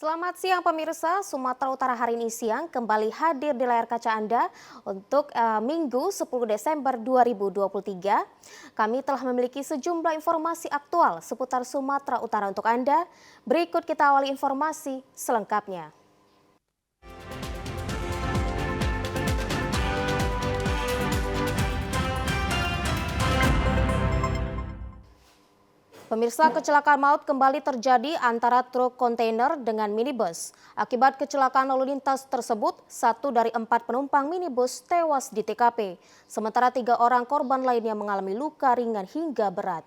Selamat siang pemirsa, Sumatera Utara hari ini siang kembali hadir di layar kaca Anda untuk Minggu 10 Desember 2023. Kami telah memiliki sejumlah informasi aktual seputar Sumatera Utara untuk Anda. Berikut kita awali informasi selengkapnya. Pemirsa, kecelakaan maut kembali terjadi antara truk kontainer dengan minibus. Akibat kecelakaan lalu lintas tersebut, 1 dari 4 penumpang minibus tewas di TKP. Sementara 3 orang korban lainnya mengalami luka ringan hingga berat.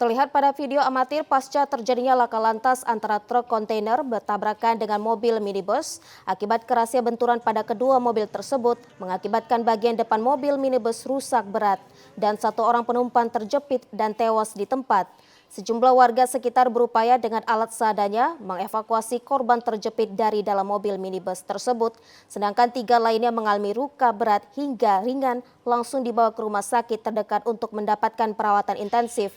Terlihat pada video amatir pasca terjadinya laka lantas antara truk kontainer bertabrakan dengan mobil minibus. Akibat kerasnya benturan pada kedua mobil tersebut mengakibatkan bagian depan mobil minibus rusak berat dan 1 orang penumpang terjepit dan tewas di tempat. Sejumlah warga sekitar berupaya dengan alat seadanya mengevakuasi korban terjepit dari dalam mobil minibus tersebut, sedangkan 3 lainnya mengalami luka berat hingga ringan langsung dibawa ke rumah sakit terdekat untuk mendapatkan perawatan intensif.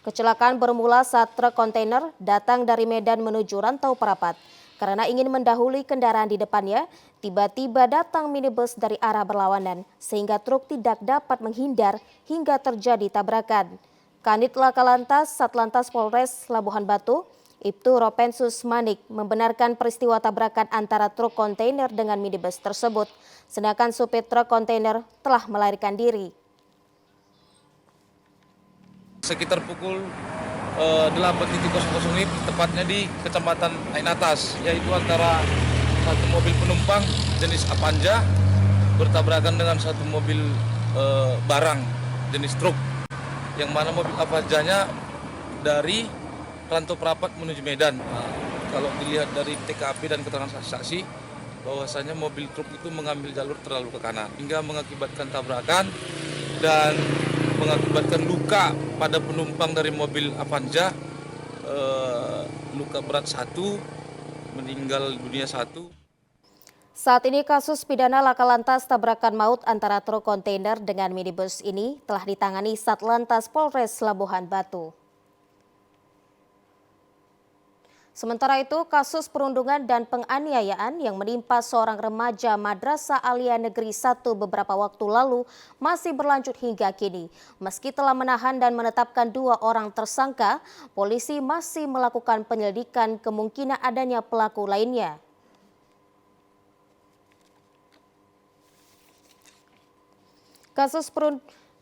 Kecelakaan bermula saat truk kontainer datang dari Medan menuju Rantau Perapat. Karena ingin mendahului kendaraan di depannya, tiba-tiba datang minibus dari arah berlawanan sehingga truk tidak dapat menghindar hingga terjadi tabrakan. Kanit Laka Lantas Satlantas Polres Labuhan Batu, Ibtu Ropensus Manik membenarkan peristiwa tabrakan antara truk kontainer dengan minibus tersebut, sedangkan supir truk kontainer telah melarikan diri. Sekitar pukul 8.00 ini tepatnya di Kecamatan Ain Atas, yaitu antara satu mobil penumpang jenis Avanza bertabrakan dengan satu mobil barang jenis truk, yang mana mobil Avanzanya dari Rantau Perapat menuju Medan. Kalau dilihat dari TKP dan keterangan saksi, bahwasanya mobil truk itu mengambil jalur terlalu ke kanan hingga mengakibatkan tabrakan dan mengakibatkan luka pada penumpang dari mobil Avanza, luka berat 1, meninggal dunia 1. Saat ini kasus pidana laka lantas tabrakan maut antara truk kontainer dengan minibus ini telah ditangani Satlantas Polres Labuhan Batu. Sementara itu, kasus perundungan dan penganiayaan yang menimpa seorang remaja Madrasah Aliyah Negeri 1 beberapa waktu lalu masih berlanjut hingga kini. Meski telah menahan dan menetapkan 2 orang tersangka, polisi masih melakukan penyelidikan kemungkinan adanya pelaku lainnya.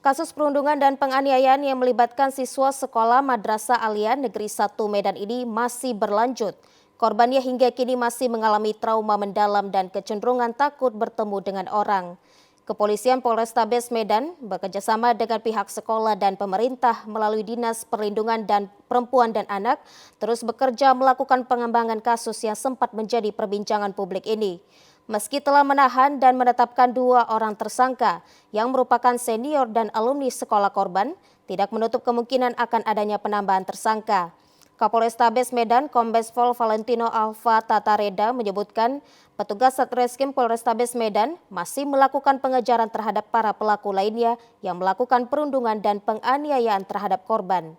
Kasus perundungan dan penganiayaan yang melibatkan siswa sekolah Madrasah Aliyah Negeri 1 Medan ini masih berlanjut. Korbannya hingga kini masih mengalami trauma mendalam dan kecenderungan takut bertemu dengan orang. Kepolisian Polrestabes Medan bekerjasama dengan pihak sekolah dan pemerintah melalui Dinas Perlindungan dan Perempuan dan Anak terus bekerja melakukan pengembangan kasus yang sempat menjadi perbincangan publik ini. Meski telah menahan dan menetapkan 2 orang tersangka yang merupakan senior dan alumni sekolah korban, tidak menutup kemungkinan akan adanya penambahan tersangka. Kapolrestabes Medan Kombes Pol Valentino Alfa Tatareda menyebutkan petugas Satreskrim Polrestabes Medan masih melakukan pengejaran terhadap para pelaku lainnya yang melakukan perundungan dan penganiayaan terhadap korban.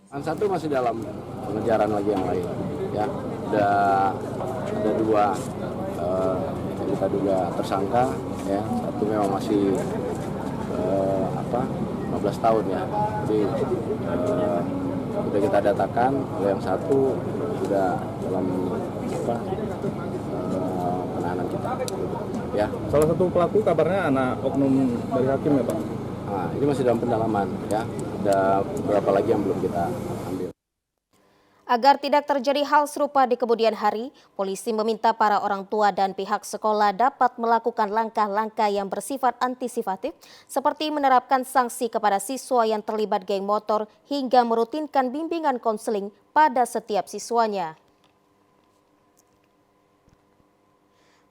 Yang satu masih dalam pengejaran lagi yang lain, ya. Ada 2 yang kita duga tersangka, ya. Satu memang masih 15 tahun ya. Jadi sudah kita datakan, kalau yang satu sudah dalam penahanan kita. Ya. Salah satu pelaku kabarnya anak oknum dari hakim ya Pak? Nah, ini masih dalam pendalaman, ya. Ada beberapa lagi yang belum kita ambil. Agar tidak terjadi hal serupa di kemudian hari, polisi meminta para orang tua dan pihak sekolah dapat melakukan langkah-langkah yang bersifat antisipatif seperti menerapkan sanksi kepada siswa yang terlibat geng motor hingga merutinkan bimbingan konseling pada setiap siswanya.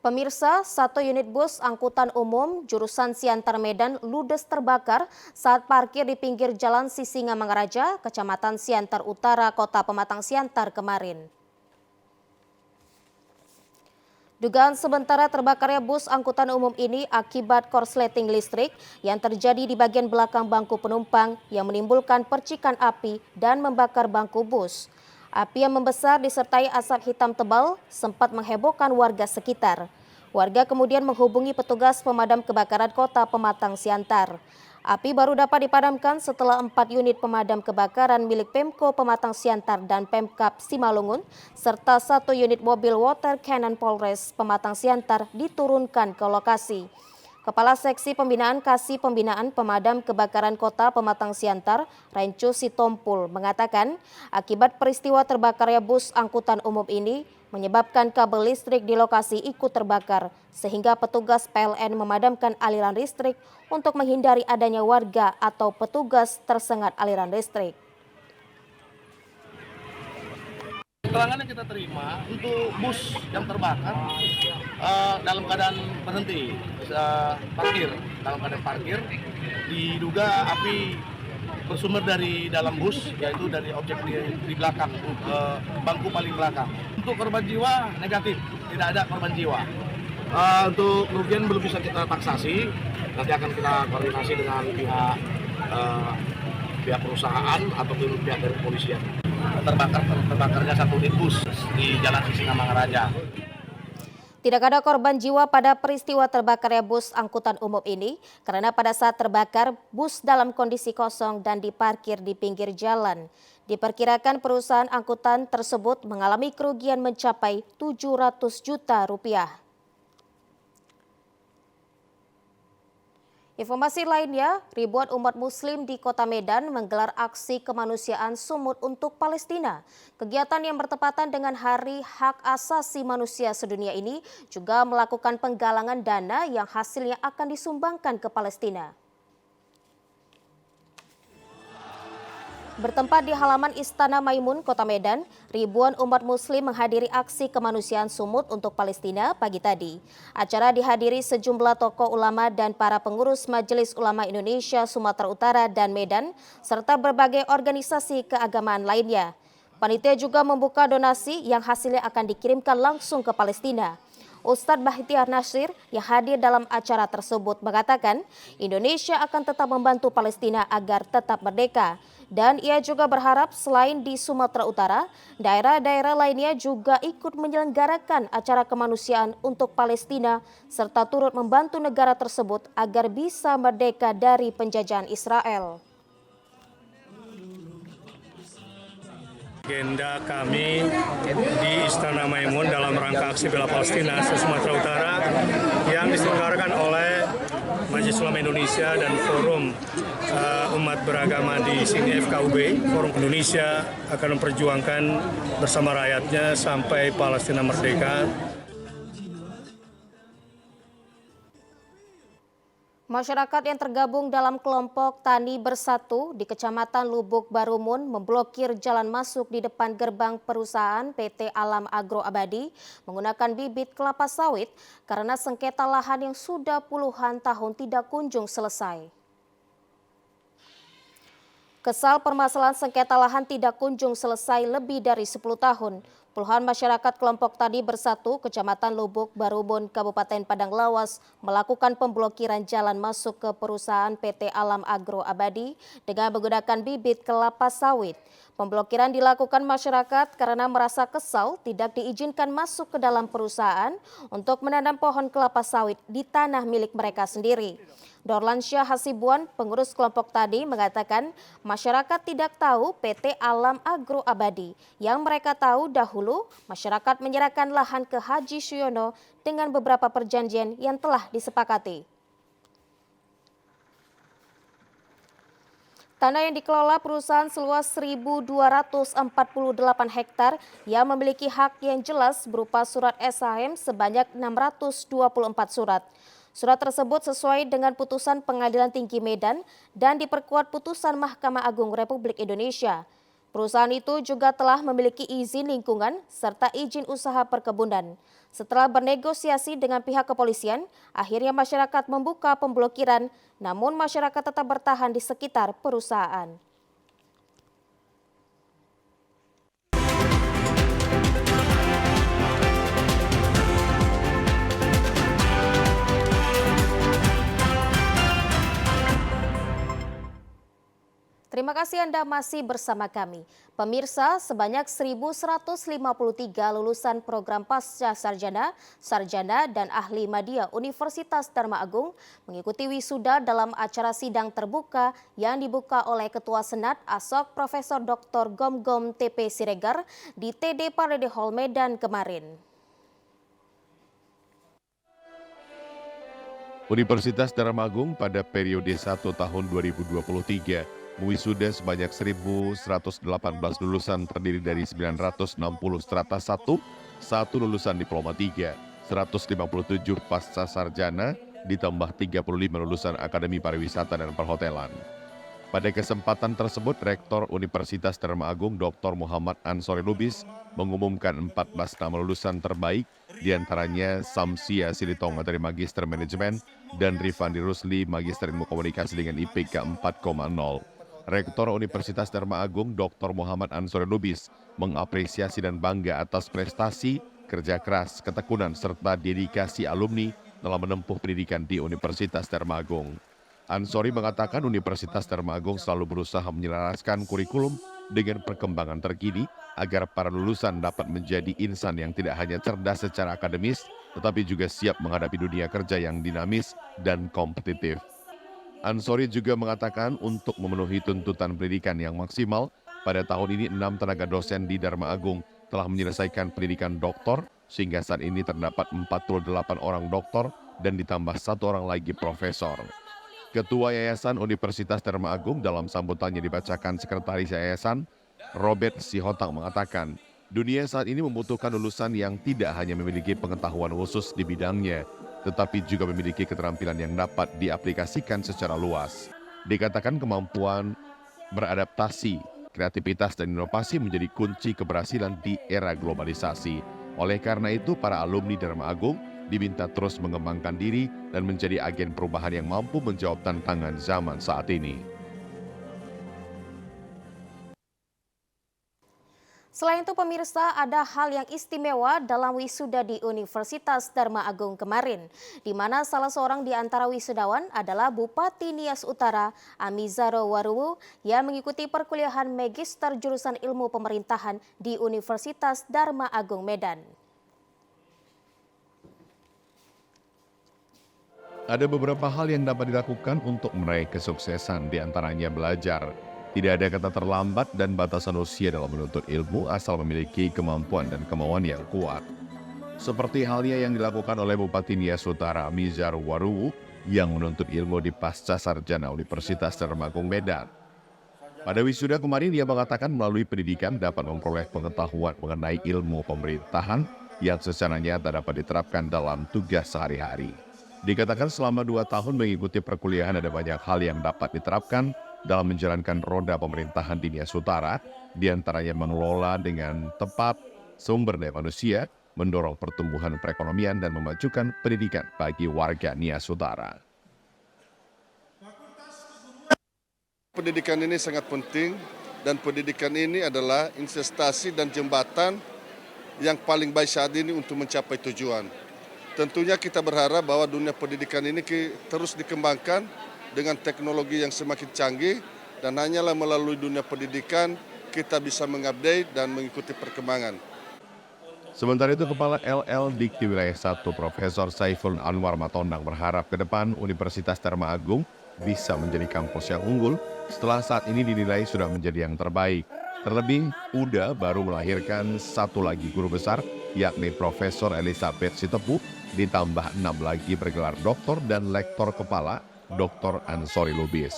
Pemirsa, 1 unit bus angkutan umum jurusan Siantar Medan ludes terbakar saat parkir di pinggir Jalan Sisingamangaraja, Kecamatan Siantar Utara, Kota Pematang Siantar kemarin. Dugaan sementara terbakarnya bus angkutan umum ini akibat korsleting listrik yang terjadi di bagian belakang bangku penumpang yang menimbulkan percikan api dan membakar bangku bus. Api yang membesar disertai asap hitam tebal sempat menghebohkan warga sekitar. Warga kemudian menghubungi petugas pemadam kebakaran Kota Pematang Siantar. Api baru dapat dipadamkan setelah 4 unit pemadam kebakaran milik Pemko Pematang Siantar dan Pemkap Simalungun serta 1 unit mobil water cannon Polres Pematang Siantar diturunkan ke lokasi. Kepala Seksi Pembinaan Kasih Pembinaan Pemadam Kebakaran Kota Pematang Siantar, Rencu Sitompul, mengatakan akibat peristiwa terbakarnya bus angkutan umum ini menyebabkan kabel listrik di lokasi ikut terbakar, sehingga petugas PLN memadamkan aliran listrik untuk menghindari adanya warga atau petugas tersengat aliran listrik. Keterangan yang kita terima untuk bus yang terbakar dalam keadaan berhenti, dalam keadaan parkir, diduga api bersumber dari dalam bus, yaitu dari objek di belakang, bangku paling belakang. Untuk korban jiwa negatif, tidak ada korban jiwa. Untuk kerugian belum bisa kita taksasi, nanti akan kita koordinasi dengan pihak perusahaan ataupun pihak dari kepolisian. Terbakarnya 1 unit bus di Jalan Sisingamangaraja. Tidak ada korban jiwa pada peristiwa terbakarnya bus angkutan umum ini karena pada saat terbakar bus dalam kondisi kosong dan diparkir di pinggir jalan. Diperkirakan perusahaan angkutan tersebut mengalami kerugian mencapai 700 juta rupiah. Informasi lainnya, ribuan umat muslim di Kota Medan menggelar aksi kemanusiaan Sumut untuk Palestina. Kegiatan yang bertepatan dengan Hari Hak Asasi Manusia Sedunia ini juga melakukan penggalangan dana yang hasilnya akan disumbangkan ke Palestina. Bertempat di halaman Istana Maimun, Kota Medan, ribuan umat muslim menghadiri aksi kemanusiaan Sumut untuk Palestina pagi tadi. Acara dihadiri sejumlah tokoh ulama dan para pengurus Majelis Ulama Indonesia Sumatera Utara dan Medan, serta berbagai organisasi keagamaan lainnya. Panitia juga membuka donasi yang hasilnya akan dikirimkan langsung ke Palestina. Ustadz Bahtiar Nasir yang hadir dalam acara tersebut mengatakan Indonesia akan tetap membantu Palestina agar tetap merdeka. Dan ia juga berharap selain di Sumatera Utara, daerah-daerah lainnya juga ikut menyelenggarakan acara kemanusiaan untuk Palestina serta turut membantu negara tersebut agar bisa merdeka dari penjajahan Israel. Agenda kami di Istana Maimun dalam rangka aksi bela Palestina se-Sumatera Utara yang diselenggarakan oleh Majelis Ulama Indonesia dan Forum Umat Beragama di sini FKUB. Forum Indonesia akan memperjuangkan bersama rakyatnya sampai Palestina merdeka. Masyarakat yang tergabung dalam kelompok Tani Bersatu di Kecamatan Lubuk Barumun memblokir jalan masuk di depan gerbang perusahaan PT Alam Agro Abadi menggunakan bibit kelapa sawit karena sengketa lahan yang sudah puluhan tahun tidak kunjung selesai. Kesal permasalahan sengketa lahan tidak kunjung selesai lebih dari 10 tahun. Puluhan masyarakat kelompok Tani Bersatu, Kecamatan Lubuk Barumun, Kabupaten Padang Lawas melakukan pemblokiran jalan masuk ke perusahaan PT Alam Agro Abadi dengan menggunakan bibit kelapa sawit. Pemblokiran dilakukan masyarakat karena merasa kesal tidak diizinkan masuk ke dalam perusahaan untuk menanam pohon kelapa sawit di tanah milik mereka sendiri. Dorlan Syah Hasibuan, pengurus kelompok tadi, mengatakan masyarakat tidak tahu PT Alam Agro Abadi. Yang mereka tahu dahulu, masyarakat menyerahkan lahan ke Haji Suyono dengan beberapa perjanjian yang telah disepakati. Tanah yang dikelola perusahaan seluas 1.248 hektar yang memiliki hak yang jelas berupa surat SHM sebanyak 624 surat. Surat tersebut sesuai dengan putusan Pengadilan Tinggi Medan dan diperkuat putusan Mahkamah Agung Republik Indonesia. Perusahaan itu juga telah memiliki izin lingkungan serta izin usaha perkebunan. Setelah bernegosiasi dengan pihak kepolisian, akhirnya masyarakat membuka pemblokiran, namun masyarakat tetap bertahan di sekitar perusahaan. Terima kasih Anda masih bersama kami. Pemirsa, sebanyak 1.153 lulusan program Pasca Sarjana, Sarjana, dan Ahli Media Universitas Dharma Agung mengikuti wisuda dalam acara sidang terbuka yang dibuka oleh Ketua Senat ASOK Profesor Dr. Gom TP Siregar di TD Parede Hall Medan kemarin. Universitas Dharma Agung pada periode 1 tahun 2023 mewisuda sebanyak 1.118 lulusan terdiri dari 960 strata 1, 1 lulusan diploma 3, 157 pasca sarjana, ditambah 35 lulusan Akademi Pariwisata dan Perhotelan. Pada kesempatan tersebut, Rektor Universitas Dharma Agung Dr. Muhammad Ansori Lubis mengumumkan 14 nama lulusan terbaik, diantaranya Samsia Silitonga dari Magister Manajemen dan Rifandi Rusli Magister Ilmu Komunikasi dengan IPK 4,0. Rektor Universitas Dharma Agung Dr. Muhammad Ansori Lubis mengapresiasi dan bangga atas prestasi, kerja keras, ketekunan, serta dedikasi alumni dalam menempuh pendidikan di Universitas Dharma Agung. Ansori mengatakan Universitas Dharma Agung selalu berusaha menyelaraskan kurikulum dengan perkembangan terkini agar para lulusan dapat menjadi insan yang tidak hanya cerdas secara akademis, tetapi juga siap menghadapi dunia kerja yang dinamis dan kompetitif. Ansori juga mengatakan untuk memenuhi tuntutan pendidikan yang maksimal, pada tahun ini 6 tenaga dosen di Dharma Agung telah menyelesaikan pendidikan doktor, sehingga saat ini terdapat 48 orang doktor dan ditambah 1 orang lagi profesor. Ketua Yayasan Universitas Dharma Agung dalam sambutannya dibacakan Sekretaris Yayasan, Robert Sihotang mengatakan, dunia saat ini membutuhkan lulusan yang tidak hanya memiliki pengetahuan khusus di bidangnya, tetapi juga memiliki keterampilan yang dapat diaplikasikan secara luas. Dikatakan kemampuan beradaptasi, kreativitas, dan inovasi menjadi kunci keberhasilan di era globalisasi. Oleh karena itu, para alumni Dharma Agung diminta terus mengembangkan diri dan menjadi agen perubahan yang mampu menjawab tantangan zaman saat ini. Selain itu pemirsa, ada hal yang istimewa dalam wisuda di Universitas Dharma Agung kemarin, di mana salah seorang di antara wisudawan adalah Bupati Nias Utara, Amizaro Waruwu, yang mengikuti perkuliahan Magister Jurusan Ilmu Pemerintahan di Universitas Dharma Agung Medan. Ada beberapa hal yang dapat dilakukan untuk meraih kesuksesan, diantaranya belajar. Tidak ada kata terlambat dan batasan usia dalam menuntut ilmu asal memiliki kemampuan dan kemauan yang kuat. Seperti halnya yang dilakukan oleh Bupati Nias Utara Amizaro Waruwu yang menuntut ilmu di Pasca Sarjana Universitas Dharma Agung Medan. Pada wisuda kemarin dia mengatakan melalui pendidikan dapat memperoleh pengetahuan mengenai ilmu pemerintahan yang secara nyata dapat diterapkan dalam tugas sehari-hari. Dikatakan selama 2 tahun mengikuti perkuliahan ada banyak hal yang dapat diterapkan dalam menjalankan roda pemerintahan di Nias Utara, diantaranya mengelola dengan tepat sumber daya manusia, mendorong pertumbuhan perekonomian dan memajukan pendidikan bagi warga Nias Utara. Pendidikan ini sangat penting dan pendidikan ini adalah investasi dan jembatan yang paling baik saat ini untuk mencapai tujuan. Tentunya kita berharap bahwa dunia pendidikan ini terus dikembangkan dengan teknologi yang semakin canggih dan hanyalah melalui dunia pendidikan kita bisa mengupdate dan mengikuti perkembangan. Sementara itu, Kepala LL Dikti Wilayah 1 Profesor Saiful Anwar Matondang berharap ke depan Universitas Dharma Agung bisa menjadi kampus yang unggul setelah saat ini dinilai sudah menjadi yang terbaik. Terlebih, UDA baru melahirkan 1 lagi guru besar, yakni Profesor Elizabeth Sitepu, ditambah 6 lagi bergelar doktor dan lektor kepala, Dr. Ansori Lubis.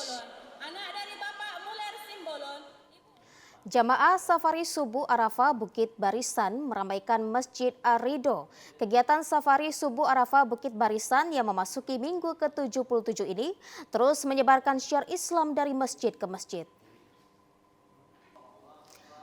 Jamaah Safari Subuh Arafah Bukit Barisan meramaikan Masjid Ar-Ridho. Kegiatan Safari Subuh Arafah Bukit Barisan yang memasuki minggu ke-77 ini terus menyebarkan syiar Islam dari masjid ke masjid.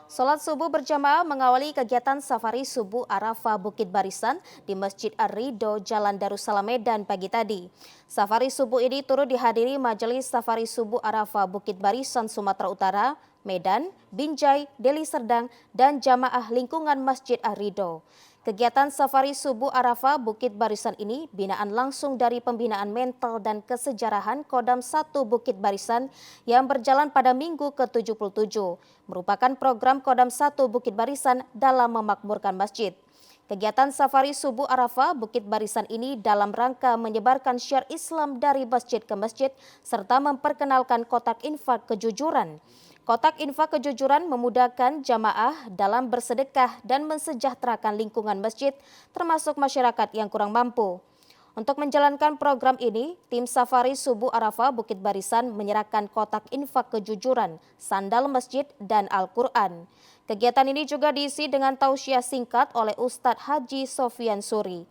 Sholat subuh berjamaah mengawali kegiatan Safari Subuh Arafah Bukit Barisan di Masjid Ar-Ridho, Jalan Darussalam Medan pagi tadi. Safari subuh ini turut dihadiri Majelis Safari Subuh Arafah Bukit Barisan Sumatera Utara, Medan, Binjai, Deli Serdang, dan jamaah lingkungan Masjid Ar-Ridho. Kegiatan Safari Subuh Arafah Bukit Barisan ini binaan langsung dari Pembinaan Mental dan Kesejarahan Kodam 1 Bukit Barisan yang berjalan pada Minggu ke-77, merupakan program Kodam 1 Bukit Barisan dalam memakmurkan masjid. Kegiatan Safari Subuh Arafah Bukit Barisan ini dalam rangka menyebarkan syiar Islam dari masjid ke masjid serta memperkenalkan kotak infak kejujuran. Kotak infak kejujuran memudahkan jamaah dalam bersedekah dan mensejahterakan lingkungan masjid termasuk masyarakat yang kurang mampu. Untuk menjalankan program ini, tim Safari Subuh Arafah Bukit Barisan menyerahkan kotak infak kejujuran, sandal masjid, dan Al-Quran. Kegiatan ini juga diisi dengan tausiah singkat oleh Ustadz Haji Sofyan Suri.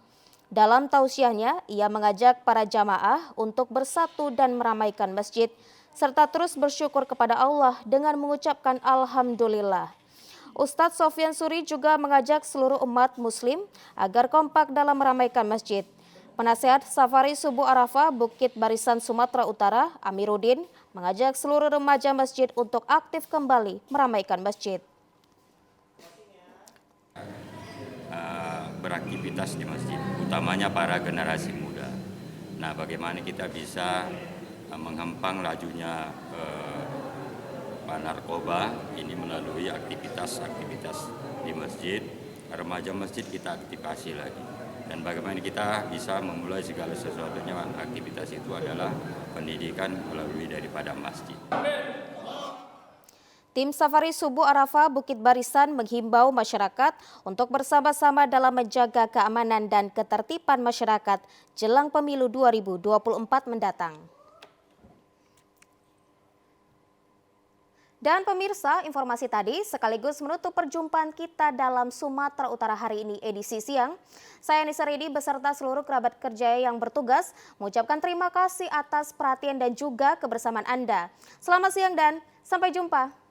Dalam tausiahnya, ia mengajak para jamaah untuk bersatu dan meramaikan masjid, serta terus bersyukur kepada Allah dengan mengucapkan Alhamdulillah. Ustadz Sofyan Suri juga mengajak seluruh umat muslim agar kompak dalam meramaikan masjid. Penasehat Safari Subuh Arafah Bukit Barisan Sumatera Utara, Amiruddin, mengajak seluruh remaja masjid untuk aktif kembali meramaikan masjid. Beraktivitas di masjid, utamanya para generasi muda. Nah, bagaimana kita bisa menghempang lajunya narkoba ini melalui aktivitas di masjid. Remaja masjid kita aktifasi lagi. Dan bagaimana kita bisa memulai segala sesuatunya, aktivitas itu adalah pendidikan melalui daripada masjid. Tim Safari Subuh Arafah Bukit Barisan menghimbau masyarakat untuk bersama-sama dalam menjaga keamanan dan ketertiban masyarakat jelang pemilu 2024 mendatang. Dan pemirsa, informasi tadi sekaligus menutup perjumpaan kita dalam Sumatera Utara hari ini edisi siang. Saya Nisa Redi beserta seluruh kerabat kerja yang bertugas mengucapkan terima kasih atas perhatian dan juga kebersamaan Anda. Selamat siang dan sampai jumpa.